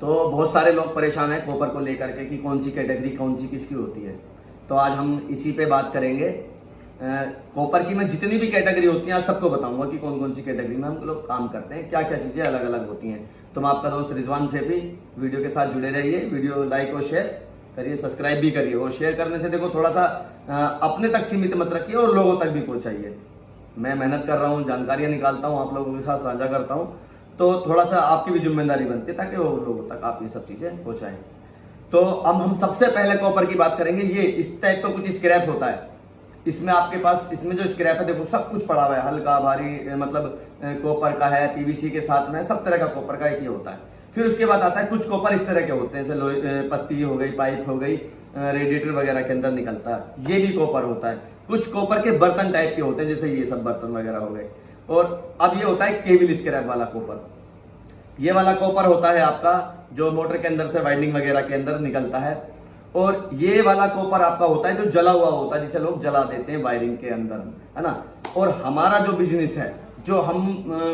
तो बहुत सारे लोग परेशान हैं कॉपर को लेकर के कि कौन सी कैटेगरी कौन सी किसकी होती है। तो आज हम इसी पे बात करेंगे। कॉपर की मैं जितनी भी कैटेगरी होती हैं आज सबको बताऊंगा कि कौन कौन सी कैटेगरी में हम लोग काम करते हैं, क्या क्या चीज़ें अलग अलग होती हैं। तो मैं आपका दोस्त रिजवान सैफी, वीडियो के साथ जुड़े रहिए। वीडियो लाइक और शेयर करिए, सब्सक्राइब भी करिए। और शेयर करने से देखो थोड़ा सा अपने तक सीमित मत रखिए और लोगों तक भी पहुँचाइए। मैं मेहनत कर रहा हूँ, जानकारियाँ निकालता हूँ, आप लोगों के साथ साझा करता हूँ, तो थोड़ा सा आपकी भी जिम्मेदारी बनती है ताकि वो लोगों तक आप ये सब चीज़ें पहुँचाएं। तो अब हम सबसे पहले कॉपर की बात करेंगे। ये इस टाइप का कुछ स्क्रैप होता है। इसमें आपके पास इसमें जो स्क्रैप है देखो सब कुछ पड़ा हुआ है, हल्का भारी, मतलब कॉपर का है, पीवीसी के साथ में सब तरह का कॉपर का एक ही होता है। फिर उसके बाद आता है कुछ कॉपर इस तरह के होते हैं, जैसे लोहे पत्ती हो गई, पाइप हो गई, रेडिएटर वगैरह के अंदर निकलता है, ये भी कॉपर होता है। कुछ कॉपर के बर्तन टाइप के होते हैं, जैसे ये सब बर्तन वगैरह हो गए। और अब ये होता है केबल स्क्रैप वाला कॉपर। ये वाला कॉपर होता है आपका जो मोटर के अंदर से वाइंडिंग वगैरह के अंदर निकलता है। और ये वाला कॉपर आपका होता है जो जला हुआ होता है, जिसे लोग जला देते हैं वायरिंग के अंदर, है ना। और हमारा जो बिजनेस है, जो हम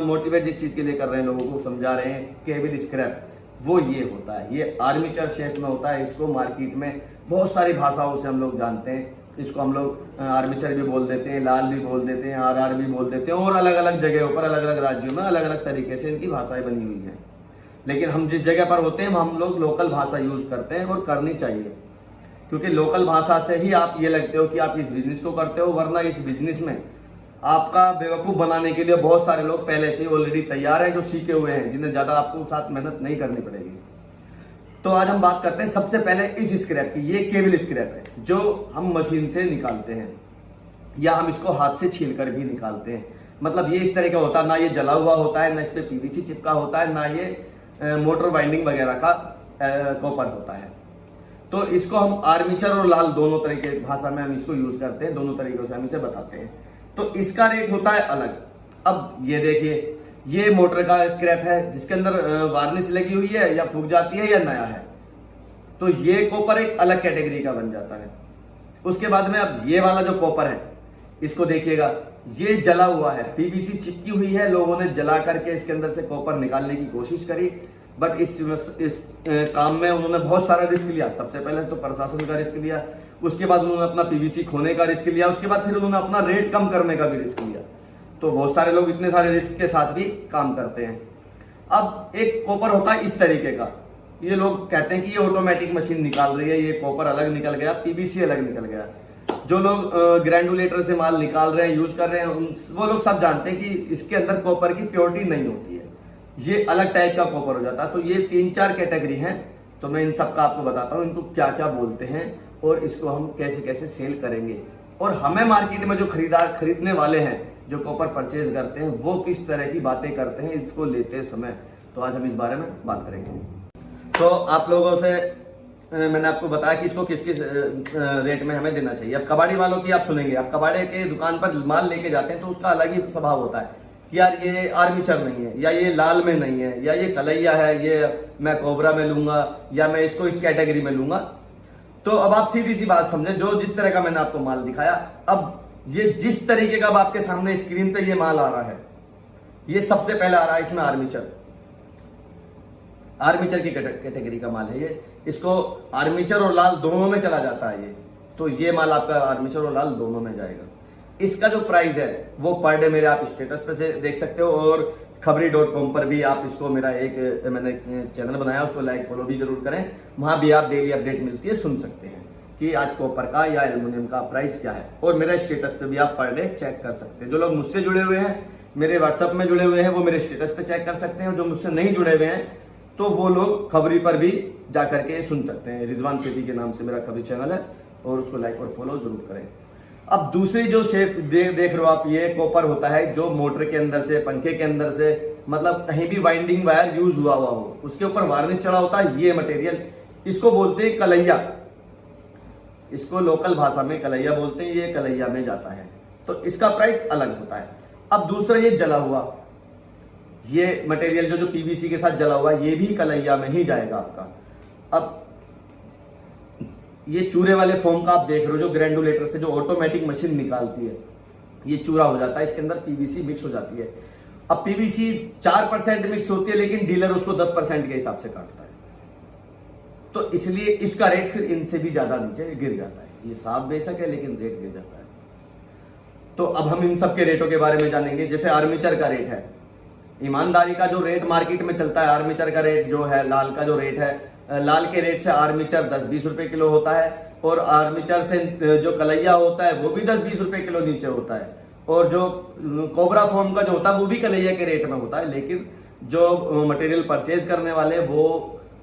मोटिवेट जिस चीज़ के लिए कर रहे हैं, लोगों को समझा रहे हैं, केबल स्क्रैप, वो ये होता है। ये आर्मीचर शेप में होता है। इसको मार्केट में बहुत सारी भाषाओं से हम लोग जानते हैं। इसको हम लोग आर्मीचर भी बोल देते हैं, लाल भी बोल देते हैं, आरआर भी बोल देते हैं, और अलग अलग जगहों पर अलग अलग राज्यों में अलग अलग तरीके से इनकी भाषाएं बनी हुई हैं। लेकिन हम जिस जगह पर होते हैं हम लोग लोकल भाषा यूज करते हैं, और करनी चाहिए, क्योंकि लोकल भाषा से ही आप ये लगते हो कि आप इस बिजनेस को करते हो। वरना इस बिजनेस में आपका बेवकूफ़ बनाने के लिए बहुत सारे लोग पहले से ही ऑलरेडी तैयार हैं, जो सीखे हुए हैं, जिन्हें ज़्यादा आपको साथ मेहनत नहीं करनी पड़ेगी। तो आज हम बात करते हैं सबसे पहले इस स्क्रैप की। ये केबल स्क्रैप है जो हम मशीन से निकालते हैं, या हम इसको हाथ से छील कर भी निकालते हैं। मतलब ये इस तरह का होता है, ना ये जला हुआ होता है, ना इस पर पीवीसी चिपका होता है, ना ये मोटर वाइंडिंग वगैरह का कॉपर होता है। तो इसको हम आर्मीचर और लाल दोनों तरह के भाषा में हम इसको यूज करते हैं, दोनों तरीकों से हम इसे बताते हैं। तो इसका रेट होता है अलग। अब ये देखिए, ये मोटर का स्क्रैप है जिसके अंदर वार्निश लगी हुई है, या फूक जाती है या नया है, तो ये कॉपर एक अलग कैटेगरी का बन जाता है। उसके बाद में अब ये वाला जो कॉपर है, इसको देखिएगा, ये जला हुआ है, पीवीसी चिपकी हुई है, लोगों ने जला करके इसके अंदर से कॉपर निकालने की कोशिश करी, बट इस काम में उन्होंने बहुत सारा रिस्क लिया। सबसे पहले तो प्रशासन का रिस्क लिया, उसके बाद उन्होंने अपना पीवीसी खोने का रिस्क लिया, उसके बाद फिर उन्होंने अपना रेट कम करने का भी रिस्क लिया। तो बहुत सारे लोग इतने सारे रिस्क के साथ भी काम करते हैं। अब एक कॉपर होता है इस तरीके का, ये लोग कहते हैं कि ये ऑटोमेटिक मशीन निकाल रही है, ये कॉपर अलग निकल गया, पीवीसी अलग निकल गया। जो लोग ग्रैंडुलेटर से माल निकाल रहे हैं, यूज कर रहे हैं, वो लोग सब जानते हैं कि इसके अंदर कॉपर की प्योरिटी नहीं होती है, ये अलग टाइप का कॉपर हो जाता है। तो ये 3-4 कैटेगरी हैं। तो मैं इन सब का आपको बताता हूँ, इनको क्या क्या बोलते हैं और इसको हम कैसे कैसे सेल करेंगे, और हमें मार्केट में जो खरीदार खरीदने वाले हैं, जो कॉपर परचेज करते हैं, वो किस तरह की बातें करते हैं इसको लेते समय। तो आज हम इस बारे में बात करेंगे। तो आप लोगों से मैंने आपको बताया कि इसको किस किस रेट में हमें देना चाहिए। अब कबाड़ी वालों की आप सुनेंगे, आप कबाड़े के दुकान पर माल लेके जाते हैं तो उसका अलग ही स्वभाव होता है कि यार ये आर्मीचर नहीं है, या ये लाल में नहीं है, या ये कलैया है, ये मैं कोबरा में लूंगा, या मैं इसको इस कैटेगरी में लूंगा। तो अब आप सीधी सी बात समझे, जो जिस तरह का मैंने आपको माल दिखाया, अब ये जिस तरीके का अब आपके सामने स्क्रीन पे ये माल आ रहा है, ये सबसे पहले आ रहा है इसमें आर्मीचर की कैटेगरी का माल है ये। इसको आर्मीचर और लाल दोनों में चला जाता है ये। तो ये माल आपका आर्मीचर और लाल दोनों में जाएगा। इसका जो प्राइस है वो पर डे मेरे आप स्टेटस पे से देख सकते हो, और खबरी.com पर भी आप इसको, मेरा एक मैंने चैनल बनाया, उसको लाइक फॉलो भी जरूर करें, वहाँ भी आप डेली अपडेट मिलती है, सुन सकते हैं कि आज कॉपर का या एल्युमिनियम का प्राइस क्या है। और मेरा स्टेटस पे भी आप पर डे चेक कर सकते हैं। जो लोग मुझसे जुड़े हुए हैं, मेरे व्हाट्सएप में जुड़े हुए हैं, वो मेरे स्टेटस पे चेक कर सकते हैं। जो मुझसे नहीं जुड़े हुए हैं तो वो लोग खबरी पर भी जा करके सुन सकते हैं। रिजवान सैफी के नाम से मेरा खबरी चैनल है, और उसको लाइक और फॉलो जरूर करें। अब दूसरी जो शेप देख रहे हो आप, ये कॉपर होता है जो मोटर के अंदर से, पंखे के अंदर से, मतलब कहीं भी वाइंडिंग वायर यूज हुआ हो, उसके ऊपर वार्निश चढ़ा होता है, ये मटेरियल, इसको बोलते हैं कलैया। इसको लोकल भाषा में कलैया बोलते हैं, ये कलैया में जाता है। तो इसका प्राइस अलग होता है। अब दूसरा ये जला हुआ, ये मटेरियल जो पीवीसी के साथ जला हुआ, ये भी कलैया में ही जाएगा आपका। अब ये चूरे वाले फॉर्म का आप देख रहे हो, जो ग्रैंडुलेटर से जो ऑटोमेटिक मशीन निकालती है, ये चूरा हो जाता है, इसके अंदर पीवीसी मिक्स हो जाती है। अब पीवीसी 4% मिक्स होती है, लेकिन डीलर उसको 10% के हिसाब से काटता है। तो इसलिए इसका रेट फिर इनसे भी ज़्यादा नीचे गिर जाता है। ये साफ बेशक है लेकिन रेट गिर जाता है। तो अब हम इन सब के रेटों के बारे में जानेंगे। जैसे आर्मीचर का रेट है, ईमानदारी का जो रेट मार्केट में चलता है, आर्मीचर का रेट जो है, लाल का जो रेट है, लाल के रेट से आर्मीचर 10-20 रुपए किलो होता है, और आर्मीचर से जो कलैया होता है वो भी 10-20 रुपए किलो नीचे होता है, और जो कोबरा फॉर्म का जो होता है वो भी कलैया के रेट में होता है। लेकिन जो मटेरियल परचेज करने वाले वो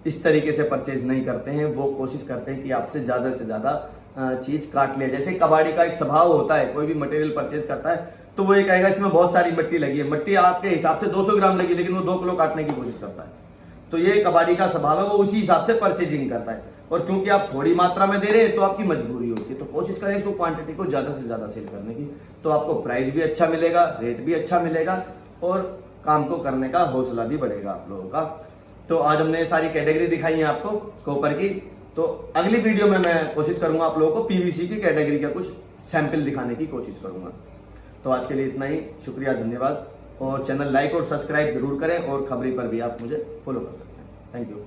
इस तरीके से परचेज नहीं करते हैं, वो कोशिश करते हैं कि आपसे ज़्यादा से ज़्यादा चीज़ काट लिया। जैसे कबाड़ी का एक स्वभाव होता है, कोई भी मटेरियल परचेज करता है तो वो ये कहेगा इसमें बहुत सारी मिट्टी लगी है, मिट्टी आपके हिसाब से 200 ग्राम लगी लेकिन वो 2 किलो काटने की कोशिश करता है। तो ये कबाड़ी का स्वभाव है, वो उसी हिसाब से परचेजिंग करता है, और क्योंकि आप थोड़ी मात्रा में दे रहे हैं तो आपकी मजबूरी होती है। तो कोशिश करें इसको क्वांटिटी को ज़्यादा से ज़्यादा सेल करने की, तो आपको प्राइस भी अच्छा मिलेगा, रेट भी अच्छा मिलेगा, और काम को करने का हौसला भी बढ़ेगा आप लोगों का। तो आज हमने सारी कैटेगरी दिखाई है आपको कॉपर की। तो अगली वीडियो में मैं कोशिश करूंगा आप लोगों को पीवीसी की कैटेगरी का कुछ सैंपल दिखाने की कोशिश करूंगा। तो आज के लिए इतना ही, शुक्रिया, धन्यवाद। और चैनल लाइक और सब्सक्राइब जरूर करें, और खबरी पर भी आप मुझे फॉलो कर सकते हैं। Thank you.